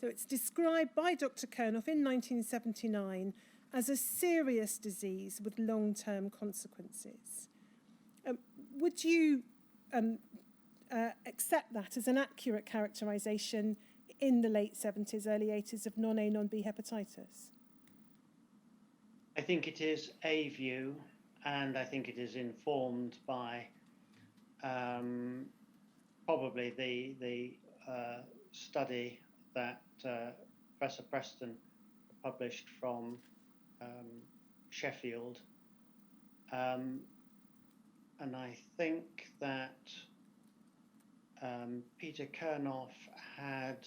So it's described by Dr. Kernoff in 1979 as a serious disease with long-term consequences. Would you accept that as an accurate characterisation in the late 70s, early 80s of non-A, non-B hepatitis? I think it is a view, and I think it is informed by probably the study that Professor Preston published from Sheffield. And I think that Peter Kernoff had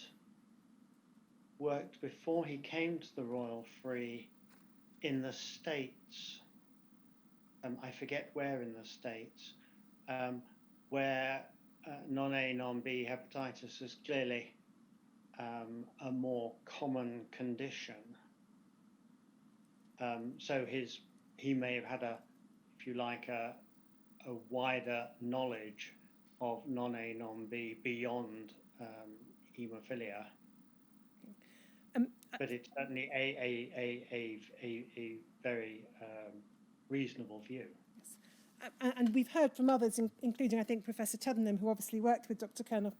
worked before he came to the Royal Free in the States. I forget where in the States, where non-A, non-B hepatitis is clearly a more common condition. So he may have had if you like, a wider knowledge of non-A, non-B beyond haemophilia. But it's certainly a very reasonable view. Yes. And we've heard from others, including, I think, Professor Tuddenham, who obviously worked with Dr. Kernoff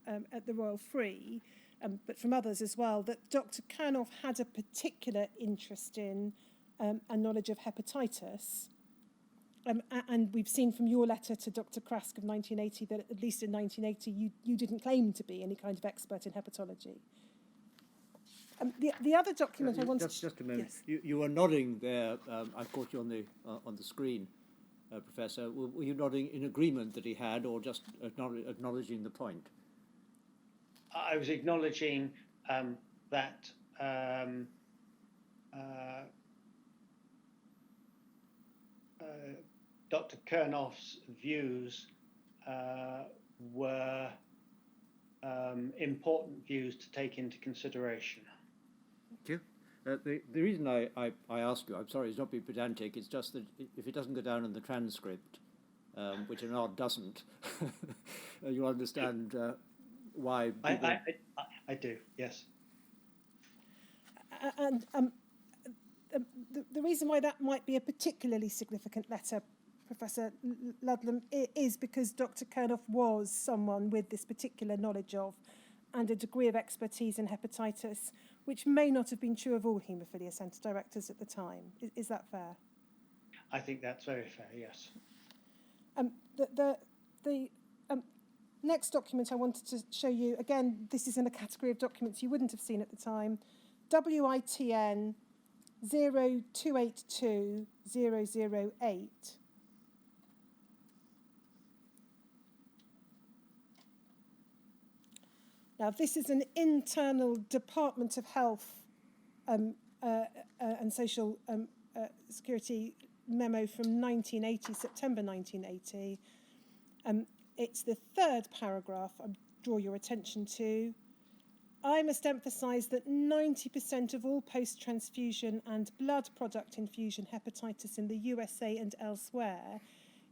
at the Royal Free, but from others as well, that Dr. Kernoff had a particular interest in and knowledge of hepatitis. And we've seen from your letter to Dr. Krask of 1980 that at least in 1980 you didn't claim to be any kind of expert in hepatology. The other document I wanted just a moment. Yes. You were nodding there. I caught you on the screen, Professor. Were you nodding in agreement that he had, or just acknowledging the point? I was acknowledging that Dr. Kernoff's views were important views to take into consideration. Thank you. The reason I ask you, I'm sorry, it's not being pedantic, it's just that if it doesn't go down in the transcript, which an odd doesn't, you'll understand why people... I do, yes. And the reason why that might be a particularly significant letter, Professor Ludlam, is because Dr. Kernoff was someone with this particular knowledge of and a degree of expertise in hepatitis, which may not have been true of all haemophilia centre directors at the time. Is that fair? I think that's very fair, yes. The next document I wanted to show you, again, this is in a category of documents you wouldn't have seen at the time, WITN 0282008. Now, this is an internal Department of Health and Social Security memo from 1980, September 1980. It's the third paragraph I draw your attention to. I must emphasise that 90% of all post-transfusion and blood product infusion hepatitis in the USA and elsewhere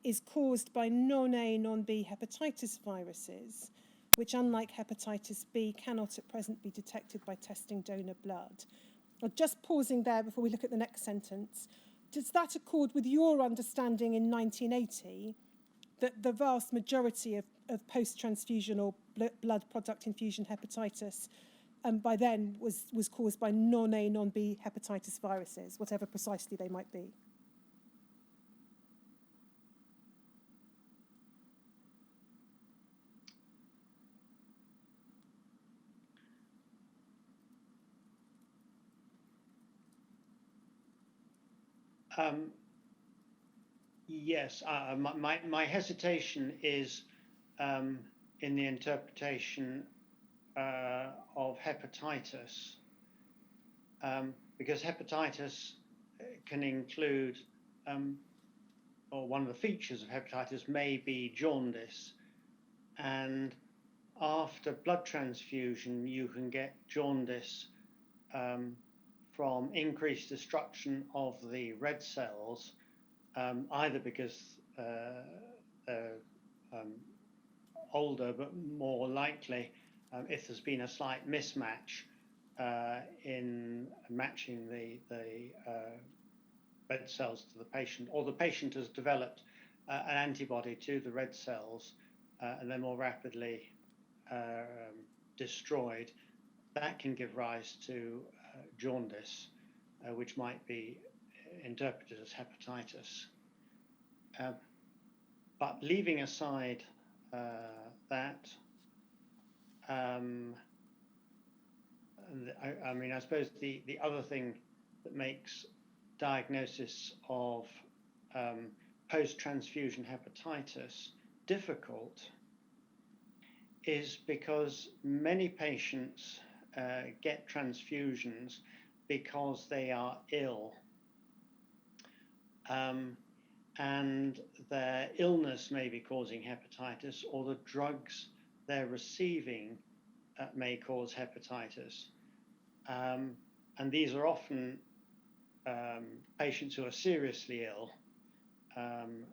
is caused by non-A, non-B hepatitis viruses, which, unlike hepatitis B, cannot at present be detected by testing donor blood. Just pausing there before we look at the next sentence, does that accord with your understanding in 1980 that the vast majority of post-transfusion or blood product infusion hepatitis by then was caused by non-A, non-B hepatitis viruses, whatever precisely they might be? Yes, my hesitation is in the interpretation of hepatitis, because hepatitis can include, or one of the features of hepatitis may be jaundice, and after blood transfusion you can get jaundice from increased destruction of the red cells, either because they're older, but more likely if there's been a slight mismatch in matching the red cells to the patient, or the patient has developed an antibody to the red cells and they're more rapidly destroyed, that can give rise to jaundice, which might be interpreted as hepatitis. But leaving aside that, I mean, I suppose the other thing that makes diagnosis of post-transfusion hepatitis difficult is because many patients get transfusions because they are ill, and their illness may be causing hepatitis, or the drugs they're receiving may cause hepatitis. And these are often patients who are seriously ill and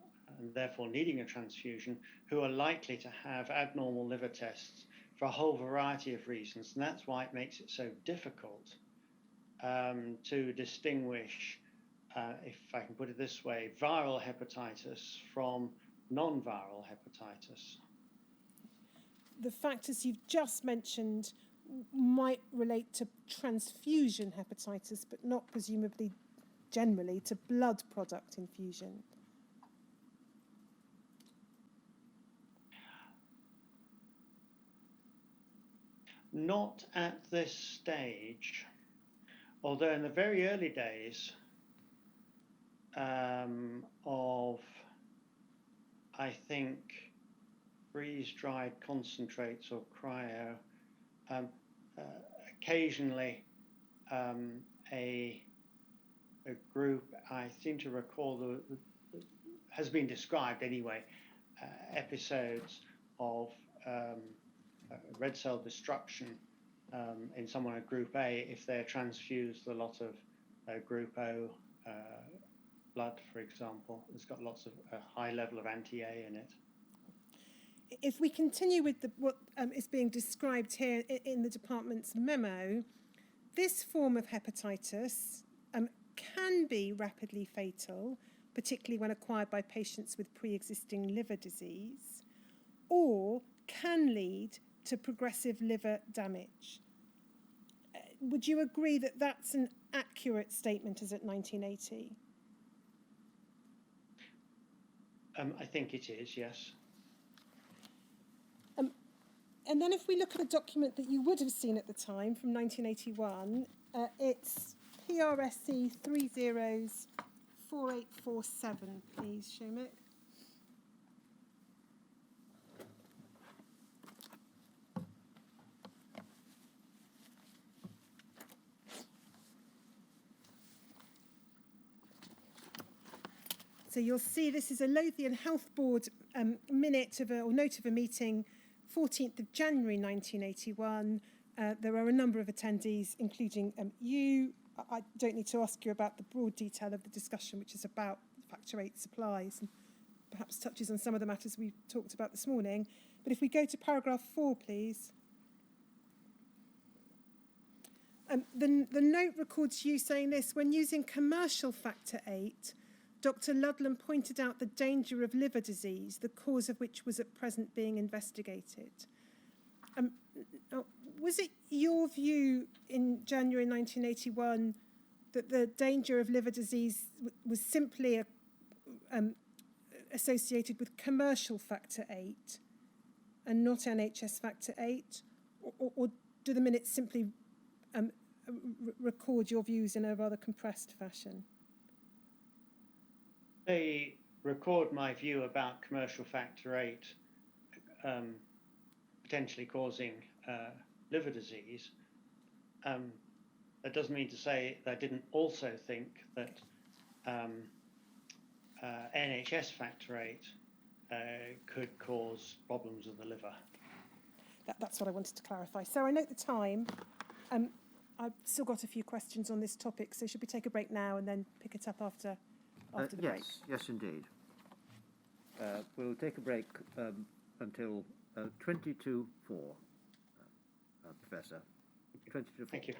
therefore needing a transfusion, who are likely to have abnormal liver tests for a whole variety of reasons. And that's why it makes it so difficult to distinguish, if I can put it this way, viral hepatitis from non-viral hepatitis. The factors you've just mentioned might relate to transfusion hepatitis, but not presumably generally to blood product infusion. Not at this stage, although in the very early days of, I think, freeze-dried concentrates or cryo, occasionally a group, I seem to recall, has been described anyway, episodes of red cell destruction in someone at Group A if they're transfused a lot of Group O blood, for example. It's got lots of high level of anti-A in it. If we continue with what is being described here in the department's memo, this form of hepatitis can be rapidly fatal, particularly when acquired by patients with pre-existing liver disease, or can lead to progressive liver damage. Would you agree that that's an accurate statement as at 1980? I think it is, yes. And then if we look at a document that you would have seen at the time from 1981, it's PRSC 304847, please, Shomik. So you'll see this is a Lothian Health Board minute or note of a meeting, 14th of January 1981. There are a number of attendees, including you. I don't need to ask you about the broad detail of the discussion, which is about factor VIII supplies and perhaps touches on some of the matters we talked about this morning. But if we go to paragraph 4, please. The note records you saying this: when using commercial factor VIII, Dr. Ludlam pointed out the danger of liver disease, the cause of which was at present being investigated. Was it your view in January 1981 that the danger of liver disease was simply associated with commercial factor VIII and not NHS factor VIII? Or do the minutes simply record your views in a rather compressed fashion? They record my view about commercial factor VIII potentially causing liver disease. That doesn't mean to say that I didn't also think that NHS factor VIII could cause problems of the liver. That's what I wanted to clarify. So I note the time. I've still got a few questions on this topic, so should we take a break now and then pick it up after the break? Yes, indeed. We'll take a break until 20 to 4, Professor. 20 to 4. Thank you.